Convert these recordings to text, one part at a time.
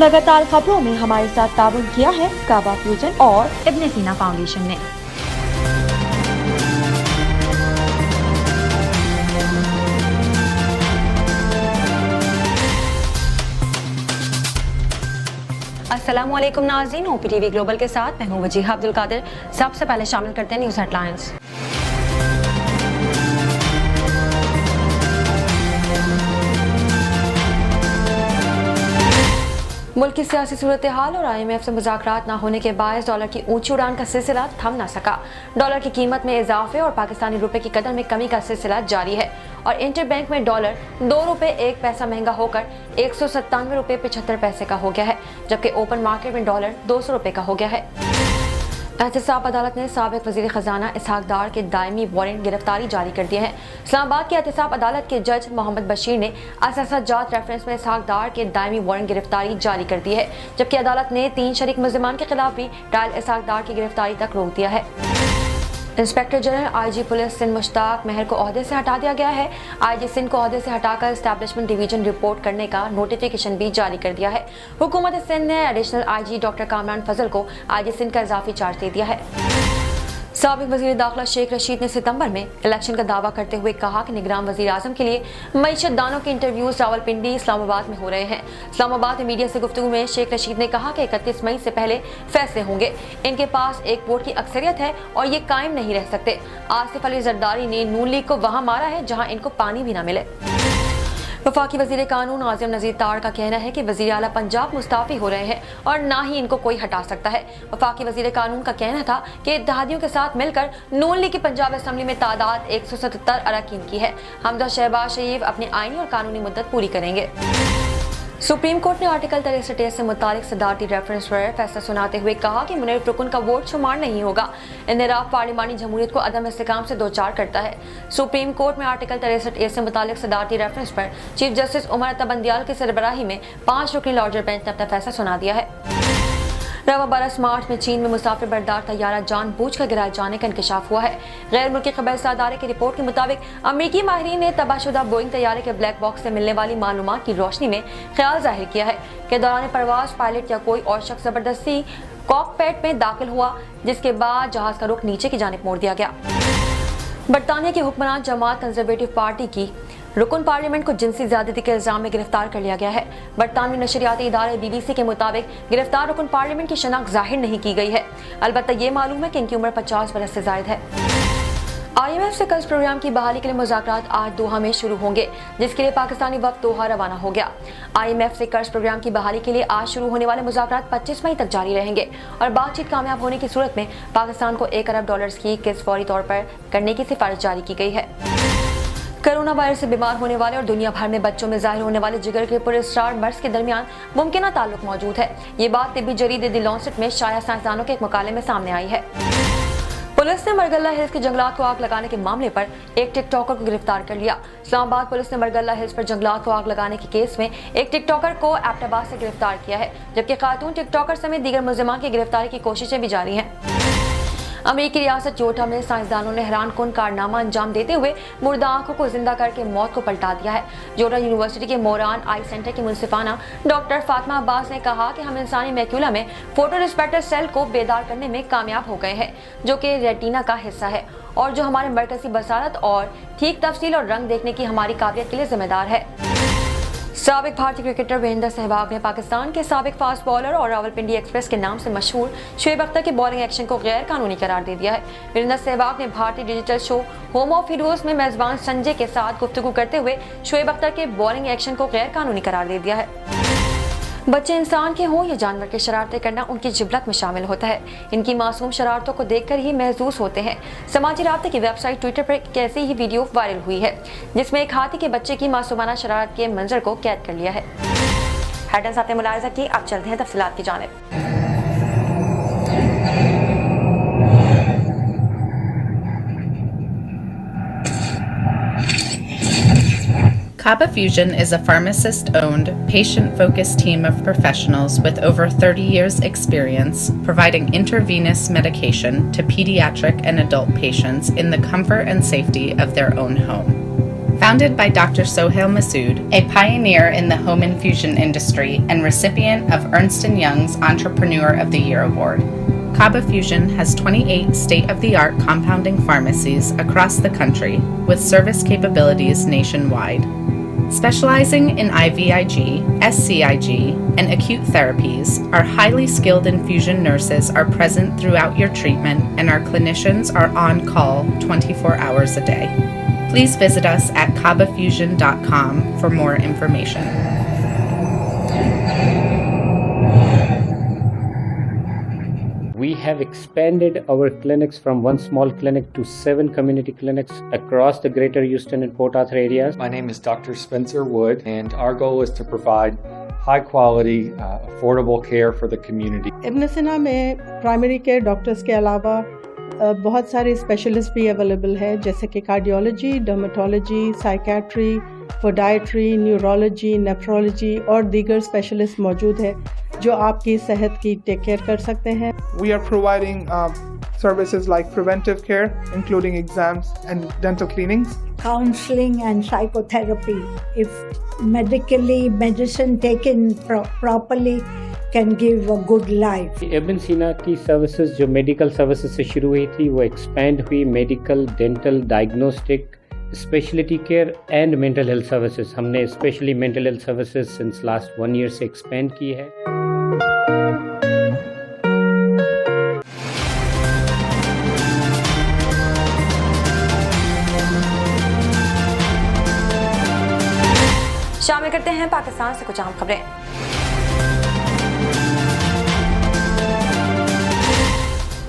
लगातार खबरों में हमारे साथ ताउन किया है काबा फ्यूजन और इब्न सीना फाउंडेशन ने। अस्सलामुअलैकुम नाज़रीन, OPTV ग्लोबल के साथ मैं हूं वजीहा अब्दुल कादिर। सबसे पहले शामिल करते हैं न्यूज़ हेडलाइंस। मुल्क की सियासी सूरत हाल और IMF से मुज़ाकरात न होने के बायस डॉलर की ऊंची उड़ान का सिलसिला थम न सका। डॉलर की कीमत में इजाफे और पाकिस्तानी रुपए की कदर में कमी का सिलसिला जारी है और इंटर बैंक में डॉलर 2 रुपए 1 पैसा महंगा होकर 197 रुपए 75 पैसे का हो गया है, जबकि ओपन मार्केट में डॉलर 200 रुपए का हो गया है। एहतसाब अदालत ने साबिक वजीर खजाना इसहाक डार के दायमी वारंट गिरफ्तारी जारी कर दिए हैं। इस्लामाबाद की एहतसाब अदालत के जज मोहम्मद बशीर ने असाजात रेफरेंस में इसहाक डार के दायमी वारंट गिरफ्तारी जारी कर दी है, जबकि अदालत ने 3 शरीक मुल्जिमान के खिलाफ भी ट्रायल इसहाक डार की गिरफ्तारी तक रोक दिया है। Inspector general IG police Sindh Mushtaq Mahar को ओहदे से हटा दिया गया है। IG सिंध को ओहदे से हटाकर एस्टैब्लिशमेंट डिवीजन रिपोर्ट करने का नोटिफिकेशन भी जारी कर दिया है। हुकूमत सिंध ने एडिशनल IG डॉक्टर कामरान फजल को IG सिंध का इजाफी चार्ज दे दिया है। साबिक वजीर दाखिला शेख रशीद ने सितंबर में इलेक्शन का दावा करते हुए कहा कि निगरान वजीर आजम के लिए मईशत दानों के इंटरव्यूज रावलपिंडी इस्लामाबाद में हो रहे हैं। इस्लामाबाद में मीडिया से गुफ्तगू में शेख रशीद ने कहा कि 31 मई से पहले फैसले होंगे। इनके पास एक वोट की अक्सरियत है और ये कायम नहीं रह सकते। आसिफ अली जरदारी ने नून लीग को वहां मारा है जहां इनको पानी भी न मिले। वफाकी वजीर कानून आज़म नज़ीर तार का कहना है कि वज़ीर आला पंजाब मुस्ताफ़ी हो रहे हैं और ना ही इनको कोई हटा सकता है। वफाकी वजीर कानून का कहना था कि इत्तेहादियों के साथ मिलकर नून लीग की पंजाब असम्बली में तादाद 177 अरकान की है। हमजा शहबाज शरीफ अपनी आईनी और कानूनी मुद्दत पूरी करेंगे। सुप्रीम कोर्ट ने आर्टिकल 63 से मुतालिक सदारती रेफरेंस पर फैसला सुनाते हुए कहा कि मुनव्वर रुकन का वोट शुमार नहीं होगा। इन्हिराफ पार्लिमानी जमहूरियत को अदम इस्तेकाम से दो चार करता है। सुप्रीम कोर्ट में आर्टिकल 63 से मुतालिक सदारती रेफरेंस पर चीफ जस्टिस उमर अता बंदियाल की सरबराही में 5 रुकनी लार्जर बेंच ने अपना फैसला सुना दिया है। रवा बरस मार्च में चीन में मुसाफिर बरदार तैयारा जानबूझकर गिराए जाने का इंकशाफ हुआ है। गैर मुल्की खबरसां अदारे की रिपोर्ट के मुताबिक अमरीकी माहिरीन ने तबाहशुदा बोइंग तैयारे के ब्लैक बॉक्स से मिलने वाली मालूमात की रोशनी में ख्याल जाहिर किया है कि दौरान परवाज पायलट या कोई और शख्स जबरदस्ती कॉकपैट में दाखिल हुआ, जिसके बाद जहाज का रुख नीचे की जानिब मोड़ दिया गया। बरतानिया की हुक्मरान जमात कंजर्वेटिव पार्टी की रुकन पार्लियामेंट को जिनसी ज्यादती के इल्जाम में गिरफ्तार कर लिया गया है। बरतानवी नशरियाती इदारे BBC के मुताबिक गिरफ्तार रुकन पार्लियामेंट की शनाख्त जाहिर नहीं की गई है। अलबत्ता ये मालूम है कि इनकी उम्र 50 बरस से जायद है। IMF से कर्ज प्रोग्राम की बहाली के लिए मुज़ाकरात आज दोहा में शुरू होंगे, जिसके लिए पाकिस्तानी वफ्द दोहा रवाना हो गया। IMF से कर्ज प्रोग्राम की बहाली के लिए आज शुरू होने वाले मुज़ाकरात 25 मई तक जारी रहेंगे और बातचीत कामयाब होने की सूरत में पाकिस्तान को $1 अरब की किस्त फौरी तौर पर करने की सिफारिश जारी की गई है। कोरोना वायरस से बीमार होने वाले और दुनिया भर में बच्चों में जाहिर होने वाले जिगर के पुरस्कार मर्ज के दरमियान मुमकिन ताल्लुक मौजूद है। ये बात तिब्बी जरीदे द लॉन्सेट में शाया साइंसदानों के एक मुकाले में सामने आई है। पुलिस ने मरगल्ला हिल्स के जंगलात को आग लगाने के मामले पर एक टिकटॉकर को गिरफ्तार कर लिया। इस्लामाबाद पुलिस ने मरगल्ला हिल्स पर जंगलात को आग लगाने के केस में एक टिकटॉकर को एबटाबाद से गिरफ्तार किया है, जबकि खातून टिकटॉकर समेत दीगर मुल्जिमान की गिरफ्तारी की कोशिशें भी जारी हैं। अमेरिकी रियासत जोटा में साइंसदानों ने हैरानकुन कारनामा अंजाम देते हुए मुर्दा आंखों को जिंदा करके मौत को पलटा दिया है। जोटा यूनिवर्सिटी के मोरान आई सेंटर की मुंसिफाना डॉक्टर फातिमा अब्बास ने कहा कि हम इंसानी मैक्यूला में फोटो रिसेप्टर सेल को बेदार करने में कामयाब हो गए हैं, जो कि रेटिना का हिस्सा है और जो हमारे मरकजी बसारत और ठीक तफसील और रंग देखने की हमारी काबिलियत के लिए जिम्मेदार है। साबिक भारतीय क्रिकेटर वीरेंद्र सहवाग ने पाकिस्तान के साबिक फास्ट बॉलर और रावलपिंडी एक्सप्रेस के नाम से मशहूर शोएब अख्तर के बॉलिंग एक्शन को गैर कानूनी करार दे दिया है। वीरेंद्र सहवाग ने भारतीय digital show home of heroes में मेजबान संजय के साथ गुफ्तगू करते हुए शोएब अख्तर के बॉलिंग एक्शन को गैर कानूनी करार दे दिया है। बच्चे इंसान के हों या जानवर के, शरारतें करना उनकी जिबलत में शामिल होता है। इनकी मासूम शरारतों को देखकर ही महसूस होते हैं। समाजी राब्ते की वेबसाइट ट्विटर पर एक ऐसी ही वीडियो वायरल हुई है जिसमें एक हाथी के बच्चे की मासूमाना शरारत के मंजर को कैद कर लिया है। हेडलाइंस आपने मुलाहिजा की, अब चलते हैं तफसीलात की जानिब। Kaba Fusion is a pharmacist-owned, patient-focused team of professionals with over 30 years' experience providing intravenous medication to pediatric and adult patients in the comfort and safety of their own home. Founded by Dr. Sohail Masood, a pioneer in the home infusion industry and recipient of Ernst & Young's Entrepreneur of the Year Award, Kaba Fusion has 28 state-of-the-art compounding pharmacies across the country with service capabilities nationwide. Specializing in IVIG, SCIG, and acute therapies, our highly skilled infusion nurses are present throughout your treatment, and our clinicians are on call 24 hours a day. Please visit us at kabafusion.com for more information. We have expanded our clinics from one small clinic to 7 community clinics across the greater Houston and Port Arthur areas. My name is Dr. Spencer Wood, and our goal is to provide high-quality, affordable care for the community. ابن سینا میں primary care doctors کے علاوہ بہت سارے specialist بھی available ہے، جیسے کہ cardiology, dermatology, psychiatry, پوڈائٹری، neurology, nephrology اور دیگر اسپیشلسٹ موجود ہے جو آپ کی صحت کی ٹیک کیئر کر سکتے ہیں. We are providing services like preventive care, including exams and dental cleanings. Counseling and psychotherapy. If medicine taken properly can give a good life. ابن سینا کی سروسز جو میڈیکل سروسز سے شروع ہوئی تھی وہ ایکسپینڈ ہوئی medical, dental, diagnostic, specialty care and mental health services. ہم نے specially mental health services since last 1 year سے ایکسپینڈ کی ہے. شامل کرتے ہیں پاکستان سے کچھ اہم خبریں.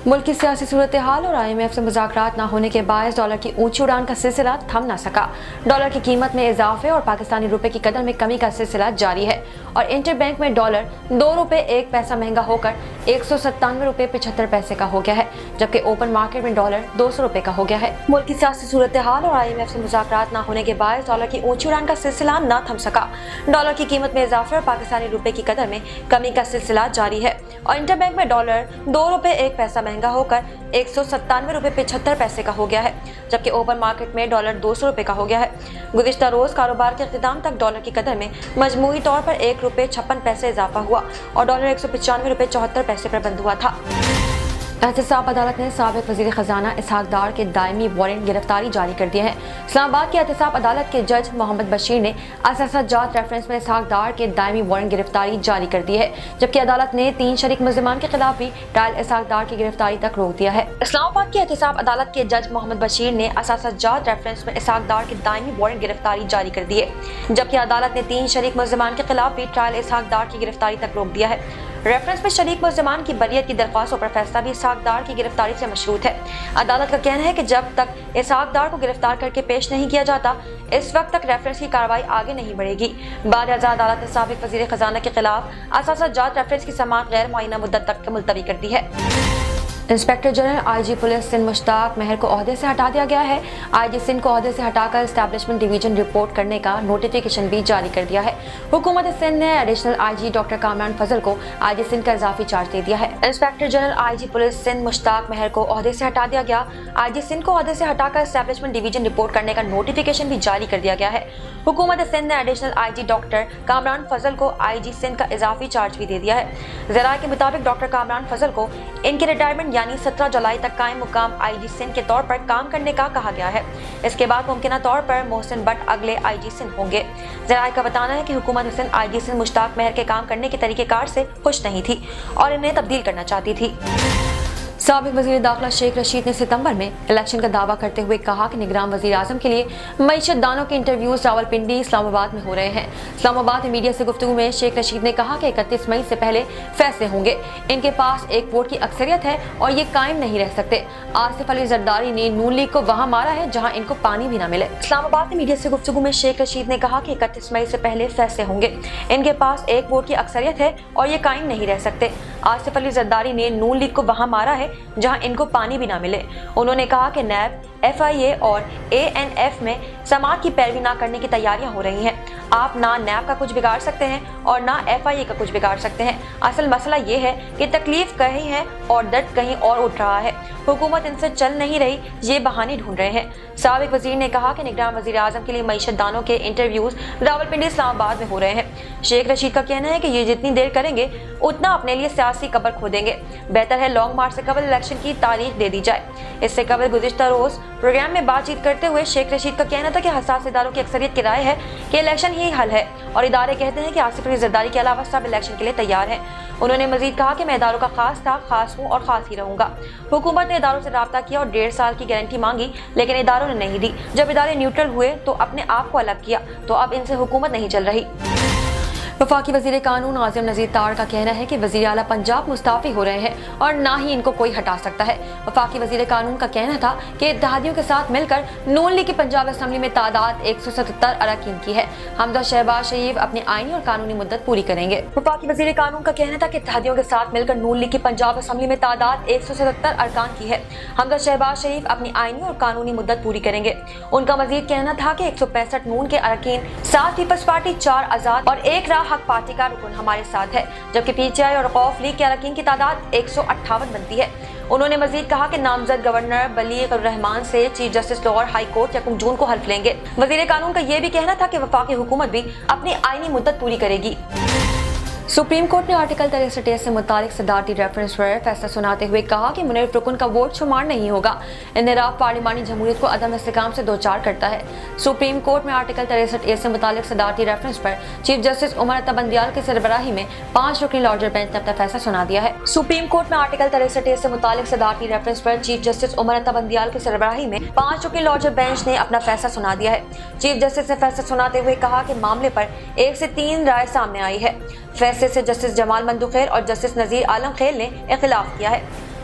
ملک کی سیاسی صورتحال اور IMF سے مذاکرات نہ ہونے کے باعث ڈالر کی اونچی اڑان کا سلسلہ تھم نہ سکا. ڈالر کی قیمت میں اضافے اور پاکستانی روپے کی قدر میں کمی کا سلسلہ جاری ہے اور انٹر بینک میں ڈالر 2 روپے 1 پیسہ مہنگا ہو کر 197 روپے 75 پیسے کا ہو گیا ہے، جبکہ اوپن مارکیٹ میں ڈالر 200 روپے کا ہو گیا ہے. ملک کی سیاسی صورتحال اور IMF سے مذاکرات نہ ہونے کے باعث ڈالر کی اونچی اڑان کا سلسلہ نہ تھم سکا. ڈالر کی قیمت میں اضافے اور پاکستانی روپے کی قدر میں کمی کا سلسلہ جاری ہے اور انٹر بینک میں ڈالر 2 روپے 1 پیسہ مہنگا ہو کر 197 روپے 75 پیسے کا ہو گیا ہے، جبکہ اوپن مارکیٹ میں ڈالر 200 روپے کا ہو گیا ہے. گزشتہ روز کاروبار کے اختتام تک ڈالر کی قدر میں مجموعی طور پر 1 روپے 56 پیسے اضافہ ہوا اور ڈالر 195 روپے 74 پیسے پر بند ہوا تھا. احتساب عدالت نے سابق وزیر خزانہ اسحاق ڈار کے دائمی وارنٹ گرفتاری جاری کر دیے ہیں. اسلام آباد کی احتساب عدالت کے جج محمد بشیر نے اثاثہ جات ریفرنس میں اسحاق ڈار کے دائمی وارنٹ گرفتاری جاری کر دی ہے، جبکہ عدالت نے 3 شریک ملزمان کے خلاف بھی ٹرائل اسحاق ڈار کی گرفتاری تک روک دیا ہے. اسلام آباد کی احتساب عدالت کے جج محمد بشیر نے اثاثہ جات ریفرنس میں اسحاق ڈار کے دائمی وارنٹ گرفتاری جاری کر دی ہے، جبکہ عدالت نے 3 شریک ملزمان کے خلاف بھی ٹرائل اسحاق ڈار کی گرفتاری تک روک دیا ہے. ریفرنس میں شریک ملزمان کی بریت کی درخواستوں پر فیصلہ بھی اسحاق ڈار کی گرفتاری سے مشروط ہے. عدالت کا کہنا ہے کہ جب تک اسحاق ڈار کو گرفتار کر کے پیش نہیں کیا جاتا اس وقت تک ریفرنس کی کارروائی آگے نہیں بڑھے گی. بعد ازاں عدالت نے سابق وزیر خزانہ کے خلاف اثاثہ جات ریفرنس کی سماعت غیر معینہ مدت تک ملتوی کر دی ہے. Inspector general IG police Sindh Mushtaq Mahar کو عہدے سے ہٹا دیا گیا ہے. IG سندھ کو عہدے سے ہٹا کر اسٹیبلشمنٹ ڈویژن رپورٹ کرنے کا نوٹیفیکیشن بھی جاری کر دیا ہے. حکومت سندھ نے ایڈیشنل IG ڈاکٹر کامران فضل کو IG سندھ کا اضافی چارج دے دیا ہے. Inspector general IG police Sindh Mushtaq Mahar کو عہدے سے ہٹا دیا گیا. IG سندھ کو عہدے سے ہٹا کر اسٹیبلشمنٹ ڈویژن رپورٹ کرنے کا نوٹیفیکیشن بھی جاری کر دیا گیا ہے. حکومت سندھ نے ایڈیشنل IG ڈاکٹر کامران فضل کو IG سندھ کا اضافی چارج بھی دے دیا ہے. ذرائع کے مطابق ڈاکٹر کامران فضل کو ان کی ریٹائرمنٹ یعنی 17 جولائی تک قائم مقام IG سندھ کے طور پر کام کرنے کا کہا گیا ہے. اس کے بعد ممکنہ طور پر محسن بٹ اگلے IG سندھ ہوں گے. ذرائع کا بتانا ہے کہ حکومت سندھ IG سندھ مشتاق مہر کے کام کرنے کے طریقہ کار سے خوش نہیں تھی اور انہیں تبدیل کرنا چاہتی تھی. سابق وزیر داخلہ شیخ رشید نے ستمبر میں الیکشن کا دعویٰ کرتے ہوئے کہا کہ نگران وزیر اعظم کے لیے معیشت دانوں کے انٹرویوز راولپنڈی، اسلام آباد میں ہو رہے ہیں. اسلام آباد میں میڈیا سے گفتگو میں شیخ رشید نے کہا کہ 31 مئی سے پہلے فیصلے ہوں گے. ان کے پاس 1 ووٹ کی اکثریت ہے اور یہ قائم نہیں رہ سکتے. آصف علی زرداری نے نون لیگ کو وہاں مارا ہے جہاں ان کو پانی بھی نہ ملے. اسلام آباد میں میڈیا سے گفتگو میں شیخ رشید نے کہا کہ 31 مئی سے پہلے فیصلے ہوں گے. ان کے پاس 1 ووٹ کی اکثریت ہے اور یہ قائم نہیں رہ سکتے. آصف علی زرداری نے نون لیگ کو وہاں مارا ہے جہاں ان کو پانی بھی نہ ملے. انہوں نے کہا کہ نیب FIA और ANF में समात की पैरवी ना करने की तैयारियां हो रही हैं। आप ना NAB का कुछ बिगाड़ सकते हैं और ना FIA का कुछ बिगाड़ सकते हैं। असल मसला ये है कि तकलीफ कहीं है और दर्द कहीं और उठ रहा है। हुकूमत इनसे चल नहीं रही, ये बहाने ढूंढ रहे हैं। साबिक वजीर ने कहा कि निगरान वजीर आजम के लिए मईशत दानों के इंटरव्यूज रावलपिंडी इस्लामाबाद में हो रहे हैं। शेख रशीद का कहना है कि ये जितनी देर करेंगे उतना अपने लिए सियासी कब्र खोदेंगे। बेहतर है लॉन्ग मार्च से कबल इलेक्शन की तारीख दे दी जाए। इससे कबल गुज़िश्ता रोज प्रोग्राम में बातचीत करते हुए शेख रशीद का कहना था कि हसास इदारों की अक्सरियत की राय है कि इलेक्शन ही हल है और इदारे कहते हैं कि आसिफ अली जरदारी के अलावा सब इलेक्शन के लिए तैयार हैं। उन्होंने मजीद कहा कि मैं इदारों का खास था, खास हूँ और खास ही रहूंगा। हुकूमत ने इदारों से राब्ता किया और 1.5 साल की गारंटी मांगी, लेकिन इदारों ने नहीं दी। जब इदारे न्यूट्रल हुए तो अपने आप को अलग किया, तो अब इनसे हुकूमत नहीं चल रही। वफाकी वजीर कानून आज़म नज़ीर तार का कहना है कि वज़ीर आला पंजाब मुस्ताफ़ी हो रहे हैं और ना ही इनको कोई हटा सकता है। वफाकी वजीर कानून का कहना था कि इत्तेहादियों के साथ मिलकर नून लीग की पंजाब असम्बली में तादाद 177 अरकान की है। हमजा शहबाज शरीफ अपनी आईनी और कानूनी मुद्दत पूरी करेंगे। वफाकी वजीर कानून का कहना था कि इत्तेहादियों के साथ मिलकर नून लीग की पंजाब असम्बली में तादाद 177 अरकान की है। हमजा शहबाज शरीफ अपनी आईनी और कानूनी मुद्दत पूरी करेंगे। उनका मजीद कहना था कि 165 नून के अरकान, 7 पीपल्स पार्टी, 4 आजाद और 1 राह हक पार्टी का रुकन हमारे साथ है, जबकि PTI और वक़ाफ़ लीग के अरकान की तादाद 158 बनती है। उन्होंने मजीद कहा कि नामजद गवर्नर बलीग रहमान से chief justice Lahore high court 1 जून को हल्फ लेंगे। वजीर कानून का यह भी कहना था कि वफाकी हुकूमत भी अपनी आईनी मुद्दत पूरी करेगी। सुप्रीम कोर्ट ने आर्टिकल 63A से मुतालिक सदारती रेफरेंस पर फैसला सुनाते हुए कहा कि मुनर्रिफ रुकन का वोट शुमार नहीं होगा। इन्हिराफ पार्लिमानी जमहूरियत को अदम इस्तेकाम से दो चार करता है। सुप्रीम कोर्ट में आर्टिकल 63A से मुतालिक सदारती रेफरेंस पर चीफ जस्टिस उमर अता बंदियाल की सरबराही में 5 रुकनी लार्जर बेंच ने अपना फैसला सुना दिया है। सुप्रीम कोर्ट में आर्टिकल 63A से मुतालिक सदारती रेफरेंस पर चीफ जस्टिस उमर अता बंदियाल की सरबराही में 5 रुकनी लार्जर बेंच ने अपना फैसला सुना दिया है। चीफ जस्टिस ने फैसला सुनाते हुए कहा कि मामले पर 1 से 3 राय सामने आई है। फैसले से जस्टिस जमाल मंदुखैर और जस्टिस नजीर आलम खेल ने इख्तिलाफ किया है।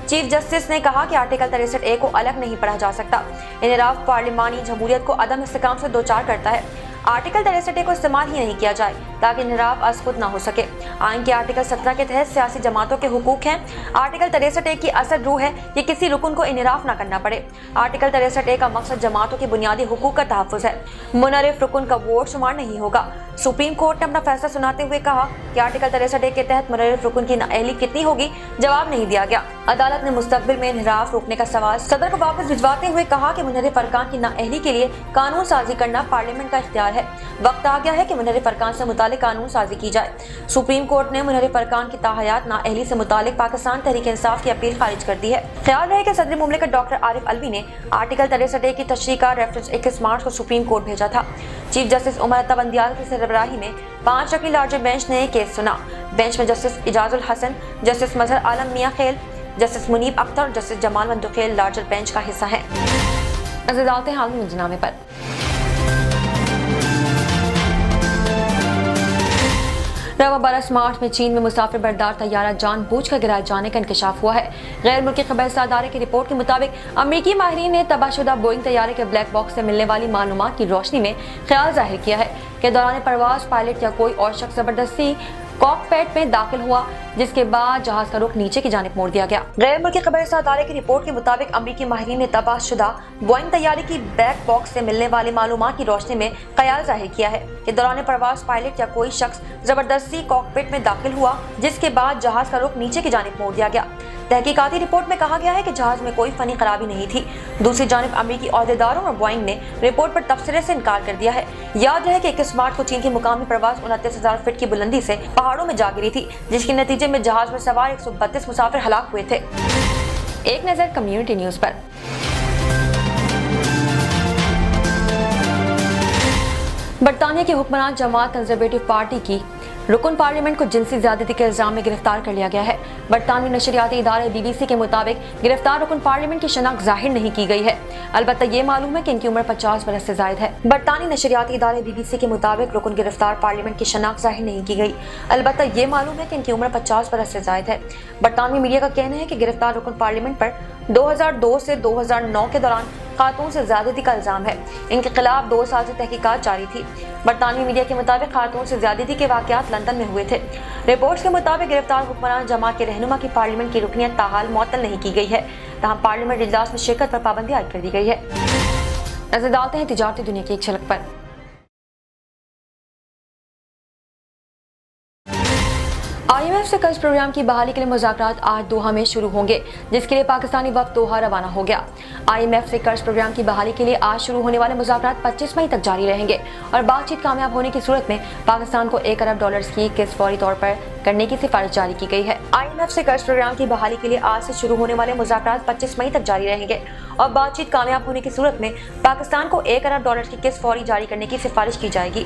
चीफ जस्टिस ने कहा कि आर्टिकल 63A को अलग नहीं पढ़ा जा सकता। इन्हिराफ पार्लिमानी जमहूरियत को अदम इस्तेकाम से दो चार करता है। आर्टिकल 63A को इस्तेमाल ही नहीं किया जाए ताकि इन्हिराफ अज़-खुद ना हो सके। आइन के आर्टिकल 17 के तहत सियासी जमातों के हुकूक हैं। आर्टिकल 63A की असल रूह है कि किसी रुकन को इन्हिराफ ना करना पड़े। आर्टिकल 63A का मकसद जमातों के बुनियादी हुकूक का तहफ़्फ़ुज़ है। मुनर्रिफ रुकन का वोट शुमार नहीं होगा। सुप्रीम कोर्ट ने अपना फैसला सुनाते हुए कहा कि आर्टिकल 63A के तहत मुनर्रिफ रुकन की नाअहली कितनी होगी, जवाब नहीं दिया गया। अदालत ने मुस्तकबिल में इन्हिराफ रोकने का सवाल सदर को वापस भिजवाते हुए कहा कि मुनर्रिफ अरकान की नाअहली के लिए कानून साजी करना पार्लियामेंट का इख्तियार है। वक्त आ गया है कि मुनर्रिफ अरकान से मुतालिक कानून साजी की जाए। सुप्रीम कोर्ट ने मुनर्रिफ अरकान की ताहयात नाअहली से मुतालिक पाकिस्तान तहरीक इंसाफ की अपील खारिज कर दी है। ख्याल रहे कि सदर मुमलिकत डॉक्टर आरिफ अलवी ने आर्टिकल 63A की तशरीह का रेफरेंस 21 मार्च को सुप्रीम कोर्ट भेजा था। चीफ जस्टिस उमर अता बंदियाल की सरबराही में 5 रुकनी लार्जर बेंच ने केस सुना। बेंच में जस्टिस इजाजुल हसन, जस्टिस मजहर आलम मियां खेल, जस्टिस मुनीब अख्तर और justice Jamal Mandokhail larger bench का हिस्सा है। नजर डालते हैं हाल मंजरनामे पर। रवा बरस मार्च में चीन में मुसाफिर बरदार तैयारा जानबूझकर गिराए जाने का इंकशाफ हुआ है। गैर मुल्की खबर अदारे की रिपोर्ट के मुताबिक अमरीकी माहिरीन ने तबाहशुदा बोइंग तैयारे के ब्लैक बॉक्स से मिलने वाली मालूमात की रोशनी में ख्याल जाहिर किया है कि दौरान परवाज पायलट या कोई और शख्स जबरदस्ती कॉकपिट में दाखिल हुआ, जिसके बाद जहाज का रुख नीचे की जानिब मोड़ दिया गया। गैर मुल्की खबर अदारे की रिपोर्ट के मुताबिक अमरीकी माहिरीन ने तबाहशुदा बोइंग तैयारी की ब्लैक बॉक्स से मिलने वाली मालूमात की रोशनी में ख्याल जाहिर किया है कि दौरान परवाज पायलट या कोई शख्स जबरदस्ती कॉकपिट में दाखिल हुआ, जिसके बाद जहाज का रुख नीचे की जानिब मोड़ दिया गया। तहकीकाती रिपोर्ट में कहा गया है कि जहाज में कोई फनी खराबी नहीं थी। दूसरी जानिब अमरीकी ओहदेदारों और बोइंग ने रिपोर्ट पर तबसरे से इनकार कर दिया है। याद रहे कि 21 मार्च को चीन की मुकामी परवाज 29,000 फीट की बुलंदी से पहाड़ों में जा गिरी थी, जिसके नतीजे में जहाज में सवार 132 मुसाफिर हलाक हुए थे। एक नजर कम्युनिटी न्यूज पर। बरतानिया की हुक्मरान जमात कंजर्वेटिव पार्टी की रुकन पार्लियामेंट को जिनसी ज्यादती के इल्जाम में गिरफ्तार कर लिया गया है। बरतानवी नशरियाती इदारे BBC के मुताबिक गिरफ्तार रुकन पार्लियामेंट की शनाख्त जाहिर नहीं की गई है। अलबत्ता ये मालूम है कि इनकी उम्र 50 बरस से जायद है। बरतानी नशरियाती इदारे BBC के मुताबिक रुकन गिरफ्तार पार्लियामेंट की शनाख्त जाहिर नहीं की गई। अलबत्ता ये मालूम है कि इनकी उम्र 50 बरस से जायद है। बरतानवी मीडिया का कहना है कि गिरफ्तार रुकन पार्लियामेंट पर 2002 से 2009 के दौरान खातून से ज्यादती का इल्जाम है। इनके खिलाफ 2 साल से तहकीकात जारी थी। बरतानवी मीडिया के मुताबिक खातून से ज्यादती के वाकयात लंदन में हुए थे। रिपोर्ट्स के मुताबिक गिरफ्तार हुक्मरान जमात के रहनुमा की पार्लियामेंट की रुकनियत ताहाल मुअत्तल नहीं की गई है। तहम पार्लियामेंट इजलास में शिरकत पर पाबंदी आयद कर दी गई है। नजर डालते हैं तिजारती दुनिया की एक झलक पर। IMF से कर्ज प्रोग्राम की बहाली के लिए मुज़ाकरात आज दोहा में शुरू होंगे, जिसके लिए पाकिस्तानी वफ़द दोहा रवाना हो गया। IMF से कर्ज प्रोग्राम की बहाली के लिए आज शुरू होने वाले मुज़ाकरात 25 मई तक जारी रहेंगे और बातचीत कामयाब होने की सूरत में पाकिस्तान को 1 अरब डॉलर की किस्त फौरी तौर पर करने की सिफारिश जारी की गई है। IMF से कर्ज प्रोग्राम की बहाली के लिए आज से शुरू होने वाले मुज़ाकरात 25 मई तक जारी रहेंगे और बातचीत कामयाब होने की सूरत में पाकिस्तान को 1 अरब डॉलर की किस्त फौरी जारी करने की सिफारिश की जाएगी।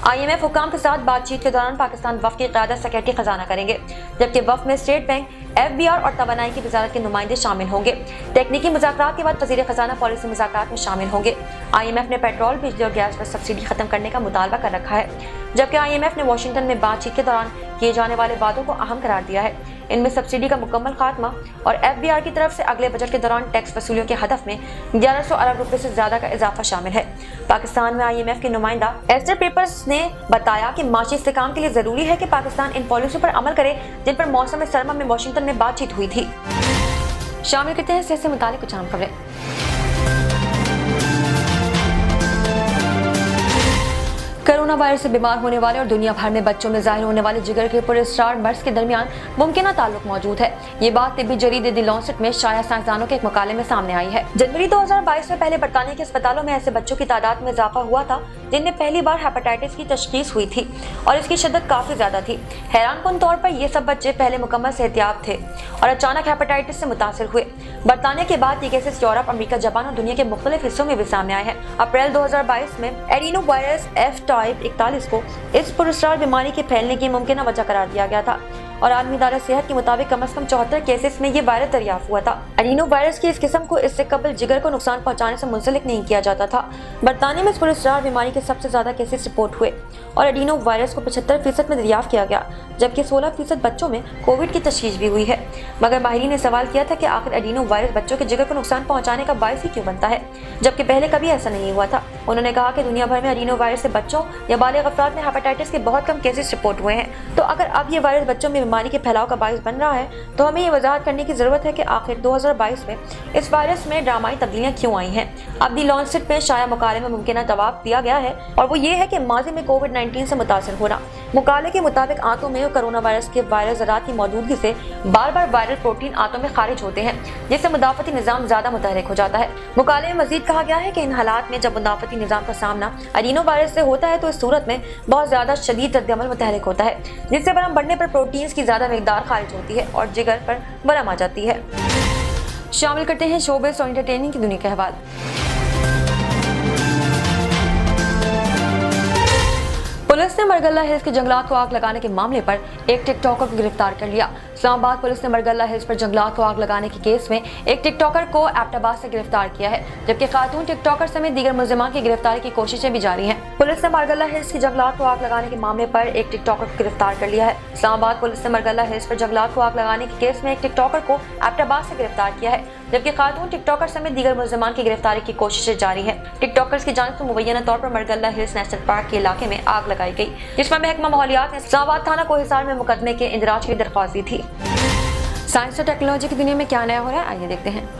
IMF हुकाम के साथ बातचीत के दौरान पाकिस्तान वफ़द की क़यादत सेक्रेटरी खजाना करेंगे, जबकि वफ़द में स्टेट बैंक, FBR और तवानाई की वजारत के नुमाइंदे शामिल होंगे। तकनीकी मुज़ाकरात के बाद वज़ीर ख़जाना पॉलिसी मुज़ाकरात में शामिल होंगे। IMF ने पेट्रोल, बिजली और गैस पर सब्सिडी खत्म करने का मुतालबा कर रखा है, जबकि IMF ने वाशिंगटन में बातचीत के दौरान किए जाने वाले वादों को अहम करार दिया है। इनमें सब्सिडी का मुकम्मल खात्मा और FBR की तरफ से अगले बजट के दौरान टैक्स वसूलियों के हदफ में 1100 अरब रुपए से ज्यादा का इजाफा शामिल है। पाकिस्तान में IMF के नुमाइंदा एस्टर पेपर्स ने बताया कि माशी इस्तेकाम के लिए जरूरी है कि पाकिस्तान इन पॉलिसियों पर अमल करे जिन पर मौसम सरमा में वाशिंगटन में बातचीत हुई थी। शामिल करते हैं सेहत से मुताल्लिक कुछ अहम खबरें। कोरोना वायरस से बीमार होने वाले और दुनिया भर में बच्चों में जाहिर होने वाले जिगर के पुरस्कार मर्ज के दरमियान मुमकिन ताल्लुक मौजूद है। ये बात तिब्बी जरीदे द लॉन्सेट में शाया साइंसदानों के एक मकाले में सामने आई है। जनवरी 2022 में पहले बरतानिया के अस्पतालों में ऐसे बच्चों की तादाद में इजाफा हुआ था जिनमें पहली बार हेपेटाइटिस की तशखीस हुई थी और इसकी शिद्दत काफी ज्यादा थी। हैरानकुन तौर पर ये सब बच्चे पहले मुकम्मल सेहतियाब थे और अचानक हेपेटाइटिस से मुतासिर हुए। बरतानिया के बाद ये केसेस यूरोप, अमेरिका, जापान और दुनिया के मुख्तलिफ हिस्सों में भी सामने आए हैं। अप्रैल 2022 में एडिनो वायरस F टाइप 41 को इस पुरस्कार बीमारी के फैलने की मुमकिन वजह करार दिया गया था और आलमी इदारा सेहत के मुताबिक कम से कम 74 केसेस में ये वायरस दरियाफ्त हुआ था। एडिनो वायरस की इस किस्म को इससे कबल जिगर को नुकसान पहुंचाने से मुंसलिक नहीं किया जाता था। बरतानिया में इस पुरस्कार बीमारी के सबसे ज्यादा केसेस रिपोर्ट हुए और एडिनो वायरस को 75% में दरियाफ्त किया गया, जबकि 16% बच्चों में कोविड की तशखीस भी हुई है। मगर माहिरीन ने सवाल किया था कि आखिर एडिनो वायरस बच्चों के जिगर को नुकसान पहुंचाने का बायस ही क्यों बनता है, जबकि पहले कभी ऐसा नहीं हुआ था। उन्होंने कहा कि दुनिया भर में एडिनो वायरस से बच्चों या बालिग अफराद में हेपेटाइटिस के बहुत कम केसेस रिपोर्ट हुए हैं। तो अगर अब ये वायरस बच्चों में बीमारी के फैलाव का बायस बन रहा है तो हमें ये वजाहत करने की जरूरत है कि आखिर 2022 में इस वायरस में ड्रामाई तब्दीलियां क्यों आई हैं। अब दी लॉन्सेट में शाया मुकाले में मुमकिन जवाब दिया गया है और वो ये है कि माजी में कोविड-19 से मुतासिर होना। मुकाले के मुताबिक आंतों में कोरोना वायरस के वायरस ज़रात की मौजूदगी से बार बार वायरल प्रोटीन आंतों में खारिज होते हैं, जिससे मुदाफ़ती निज़ाम ज्यादा मुतहरिक हो जाता है। मुकाले में मजीद कहा गया है कि इन हालात में जब मुदाफ़ती निज़ाम का सामना एडिनो वायरस से होता है तो इस सूरत में बहुत ज्यादा शदीद रद्द-ए-अमल मुतहरिक होता है, जिससे बरम बढ़ने पर प्रोटीन्स की ज्यादा मिकदार खारिज होती है और जिगर पर बरम आ जाती है। शामिल करते हैं शोबिज़ और एंटरटेनिंग की दुनिया के अहवाल। पुलिस ने मरगल्ला हिल्स के जंगलात को आग लगाने के मामले पर एक टिकटॉकर को गिरफ्तार कर लिया। इस्लामाबाद पुलिस ने मरगल्ला हिल्स पर जंगलात को आग लगाने के केस में एक टिकटॉकर को एबटाबाद से गिरफ्तार किया है, जबकि खातून टिकटॉकर समेत दीगर मुलजिमान की गिरफ्तारी की कोशिशें भी जारी हैं। पुलिस ने मरगल्ला हिल्स के जंगलात को आग लगाने के मामले पर एक टिकटॉकर को गिरफ्तार कर लिया है। इस्लामाबाद पुलिस ने मरगल्ला हिल्स पर जंगलात को आग लगाने के केस में एक टिकटॉकर को एबटाबाद से गिरफ्तार किया है, जबकि खातून टिकटॉकर समेत दीगर मुलजिमान की गिरफ्तारी की कोशिशें जारी है। टिकटॉकर्स की जानिब से मुबैना तौर पर मरगल्ला हिल्स नेशनल पार्क के इलाके में आग लगाई गई, जिसमें महकमा माहौलियात ने इस्लामाबाद थाना कोहिसार में मुकदमे के इंदराज की दरख्वास्त दी थी। साइंस और टेक्नोलॉजी की दुनिया में क्या नया हो रहा है, आइए देखते हैं।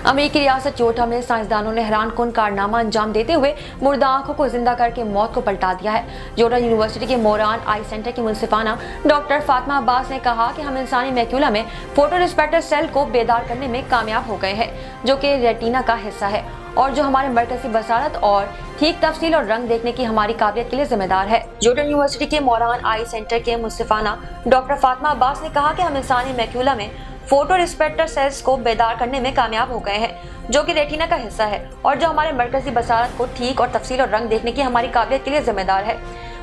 अमेरिकी रियासत योटा में साइंसदानों ने हैरानकुन कारनामा अंजाम देते हुए मुर्दा आंखों को जिंदा करके मौत को पलटा दिया है। योटा यूनिवर्सिटी के मोरान आई सेंटर की मुंसिफाना डॉक्टर फातिमा अब्बास ने कहा कि हम इंसानी मैक्यूला में फोटो रिसेप्टर सेल को बेदार करने में कामयाब हो गए हैं, जो कि रेटिना का हिस्सा है और जो हमारे मरकजी बसारत और ठीक तफसील और रंग देखने की हमारी काबिलियत के लिए जिम्मेदार है। योटा यूनिवर्सिटी के मोरान आई सेंटर के मुंसिफाना डॉक्टर फातिमा अब्बास ने कहा कि हम इंसानी मैक्यूला में फोटो रिसेप्टर सेल्स को बेदार करने में कामयाब हो गए हैं, जो कि रेटिना का हिस्सा है और जो हमारे मरकजी बसारत को ठीक और तफसील और रंग देखने की हमारी काबिलियत के लिए जिम्मेदार है।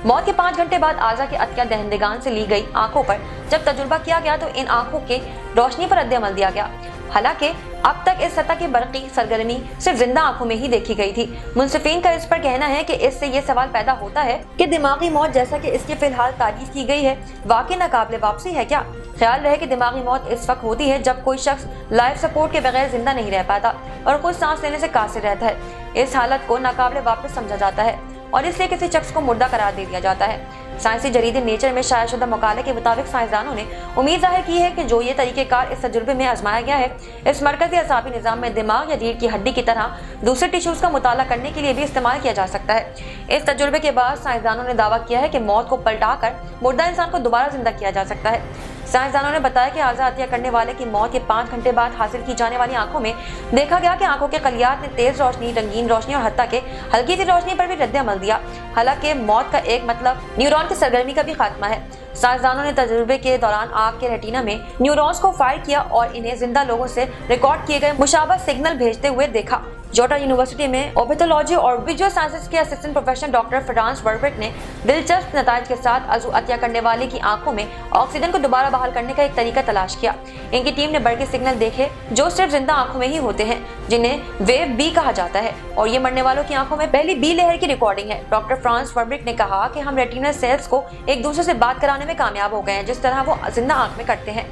मौत के 5 घंटे बाद आज़ा के अतिया दहंदेगान से ली गई आंखों पर जब तजुर्बा किया गया तो इन आंखों के रोशनी पर रद्द-ए-अमल दिया गया। हालांकि अब तक इस सतह की बरकी सरगर्मी सिर्फ जिंदा आंखों में ही देखी गई थी। मुंसिफीन का इस पर कहना है कि इससे ये सवाल पैदा होता है कि दिमागी मौत जैसा कि इसकी फिलहाल तारीफ की गई है वाकई नाकाबिले वापसी है क्या। ख्याल रहे कि दिमागी मौत इस वक्त होती है जब कोई शख्स लाइफ सपोर्ट के बगैर जिंदा नहीं रह पाता और खुद सांस लेने से कासिर रहता है। इस हालत को नाकाबिले वापस समझा जाता है और इसलिए किसी शख्स को मुर्दा करार दे दिया जाता है। साइंसी जरीदे नेचर में शाया शुदा मकाले के मुताबिक साइंसदानों ने उम्मीद जाहिर की है कि जो ये तरीक़ेकार इस तजुर्बे में आजमाया गया है, इस मरकज़ी असाबी निज़ाम में दिमाग या रीढ़ की हड्डी की तरह दूसरे टिश्यूज़ का मुताला करने के लिए भी इस्तेमाल किया जा सकता है। इस तजुर्बे के बाद साइंसदानों ने दावा किया है कि मौत को पलटाकर मुर्दा इंसान को दोबारा जिंदा किया जा सकता है। साइंसदानों ने बताया कि आज़ा अतिया करने वाले की मौत के 5 घंटे बाद हासिल की जाने वाली आंखों में देखा गया कि आंखों के खलियात ने तेज रोशनी, रंगीन रोशनी और हत्ता के हल्की सी रोशनी पर भी रद्द अमल दिया। हालांकि मौत का एक मतलब न्यूरॉन की सरगर्मी का भी खात्मा है। साइंसदानों ने तजुर्बे के दौरान आंख के रेटिना में न्यूरॉन्स को फायर किया और इन्हें जिंदा लोगों से रिकॉर्ड किए गए मुशाबह सिग्नल भेजते हुए देखा। जोटा यूनिवर्सिटी में ऑप्थेल्मोलॉजी और विजुअल साइंसेज के असिस्टेंट प्रोफेसर डॉक्टर फ्रांस वर्ब्रिक ने दिलचस्प नताइज के साथ अज़ू अतिया करने वाले की आंखों में ऑक्सीजन को दोबारा बहाल करने का एक तरीका तलाश किया। इनकी टीम ने बड़के सिग्नल देखे जो सिर्फ जिंदा आंखों में ही होते हैं, जिन्हें वेव बी कहा जाता है, और ये मरने वालों की आंखों में पहली बी लहर की रिकॉर्डिंग है। डॉक्टर फ्रांस वर्ब्रिक ने कहा कि हम रेटिनल सेल्स को एक दूसरे से बात कराने में कामयाब हो गए हैं, जिस तरह वो जिंदा आंख में करते हैं।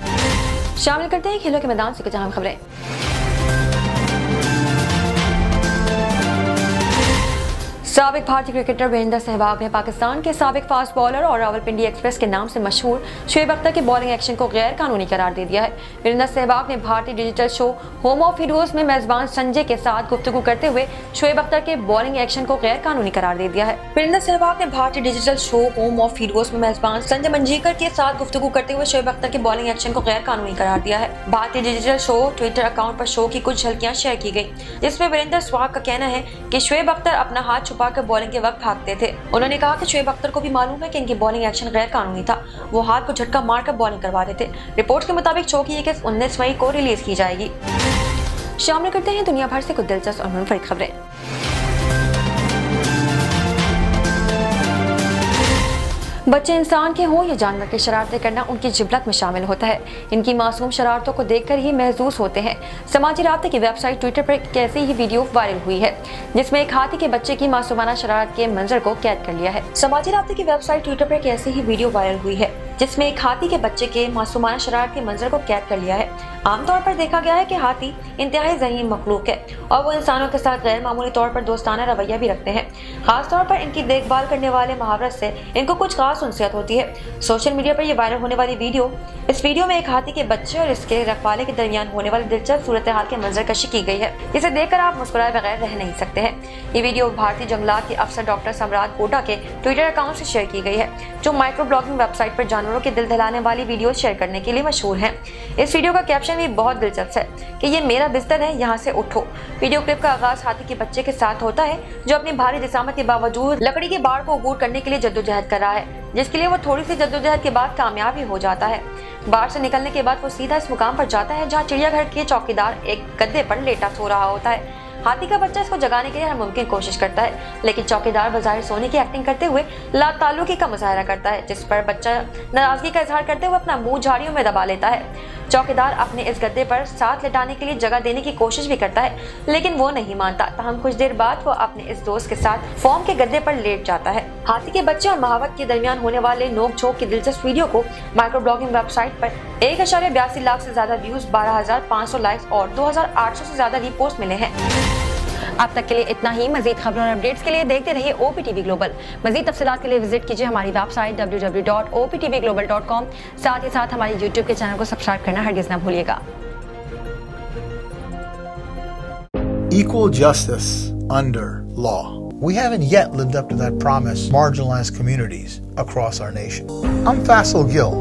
शामिल करते हैं खेलों के मैदान से कुछ अहम खबरें। साबिक भारतीय क्रिकेटर वीरेंद्र सहवाग ने पाकिस्तान के साबिक फास्ट बॉलर और रावलपिंडी एक्सप्रेस के नाम से मशहूर शुएब अख्तर के बॉलिंग एक्शन को गैर कानूनी करार दे दिया है। वीरेंद्र सहवाग ने भारतीय digital show home of heroes में मेजबान संजय के साथ गुफ्तगू करते हुए शुएब अख्तर के बॉलिंग एक्शन को गैर कानूनी करार दे दिया है। वीरेंद्र सहवाग ने भारतीय digital show home of heroes में मेजबान संजय मंजीकर के साथ गुफ्तगू करते हुए शुएब अख्तर के बॉलिंग एक्शन को गैर कानूनी करार दिया है। भारतीय डिजिटल शो ट्विटर अकाउंट पर शो की कुछ झलकियां शेयर की गई, जिसमें वीरेंद्र सहवाग का कहना है कि शुएब अख्तर अपना हाथ छुपा कर बॉलिंग के वक्त भागते थे। उन्होंने कहा कि शुएब अख्तर को भी मालूम है कि इनकी बॉलिंग एक्शन गैर कानूनी था, वो हाथ को झटका मारकर बॉलिंग करवा रहे थे। रिपोर्ट के मुताबिक शो की ये केस 19 मई को रिलीज की जाएगी। शामिल करते हैं दुनिया भर से कुछ दिलचस्प और मुनफरिद खबरें। बच्चे इंसान के हों या जानवर के, शरारतें करना उनकी जिबलत में शामिल होता है। इनकी मासूम शरारतों को देखकर ही महसूस होते हैं। समाजी राब्ते की वेबसाइट ट्विटर पर एक ऐसी ही वीडियो वायरल हुई है जिसमें एक हाथी के बच्चे की मासूमाना शरारत के मंजर को कैद कर लिया है। समाजी राब्ते की वेबसाइट ट्विटर पर एक ऐसी ही वीडियो वायरल हुई है जिसमें एक हाथी के बच्चे के मासूमाना शरारत के मंजर को कैद कर लिया है। आमतौर पर देखा गया है कि हाथी इंतहाई ज़हीन मखलूक है और वो इंसानों के साथ गैर मामूली तौर पर दोस्ताना रवैया भी रखते हैं। खासतौर पर इनकी देखभाल करने वाले महावरत से इनको कुछ खास उनसियत होती है। सोशल मीडिया पर यह वायरल होने वाली इस वीडियो में एक हाथी के बच्चे और इसके रखवाले के दरमियान होने वाली दिलचस्प सूरत हाल के मंजर कशी की गई है, जिसे देखकर आप मुस्कुराए बगैर रह नहीं सकते हैं। ये वीडियो भारतीय जंगलात के अफसर डॉक्टर सम्राट कोटा के ट्विटर अकाउंट से शेयर की गई है, जो माइक्रो ब्लॉगिंग वेबसाइट पर जानवरों के दिल दहलाने वाली वीडियो शेयर करने के लिए मशहूर है। इस वीडियो का कैप्शन भी बहुत दिलचस्प है कि ये मेरा बिस्तर है, यहाँ से उठो। वीडियो क्लिप का आगाज हाथी के बच्चे के साथ होता है जो अपनी भारी जिसामत के बावजूद लकड़ी के बाड़ को अबूर करने के लिए जद्दोजहद कर रहा है, जिसके लिए वो थोड़ी सी जद्दोजहद के बाद कामयाब भी हो जाता है। बाढ़ से निकलने के बाद वो सीधा इस मुकाम पर जाता है जहाँ चिड़ियाघर के चौकीदार एक गद्दे पर लेटा सो रहा होता है। हाथी का बच्चा इसको जगाने के लिए हर मुमकिन कोशिश करता है, लेकिन चौकीदार बजाय सोने की एक्टिंग करते हुए लाताल्लुकी का मुजाहरा करता है, जिस पर बच्चा नाराजगी का इजहार करते हुए अपना मुंह झाड़ियों में दबा लेता है। चौकीदार अपने इस गद्दे पर साथ लेटाने के लिए जगह देने की कोशिश भी करता है, लेकिन वो नहीं मानता। तहम कुछ देर बाद वो अपने इस दोस्त के साथ फोम के गद्दे पर लेट जाता है। हाथी के बच्चे और महावत के दरमियान होने वाले नोक झोंक की दिलचस्प वीडियो को माइक्रो ब्लॉगिंग वेबसाइट पर 1.82 लाख से ज्यादा व्यूज, 12,500 लाइक्स और 2,800 से ज्यादा रीपोस्ट मिले हैं। अब तक के लिए इतना ही। मजीद खबरों और अपडेट्स के लिए देखते रहिए OPTV ग्लोबल। मजीद तफसीलात के लिए विजिट कीजिए हमारी वेबसाइट www.optvglobal.com। साथ ही साथ हमारे YouTube के चैनल को सब्सक्राइब करना हरगिज ना भूलिएगा। Equal justice under law. We haven't yet lived up to that promise marginalized communities across our nation. I'm Faisal Gill.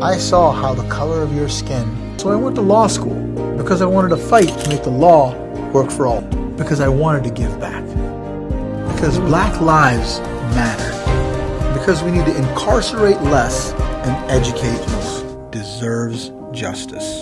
I saw how the color of your skin, so I went to law school because I wanted to fight to make the law work for all. Because I wanted to give back. Because black lives matter. Because we need to incarcerate less and educate deserves justice.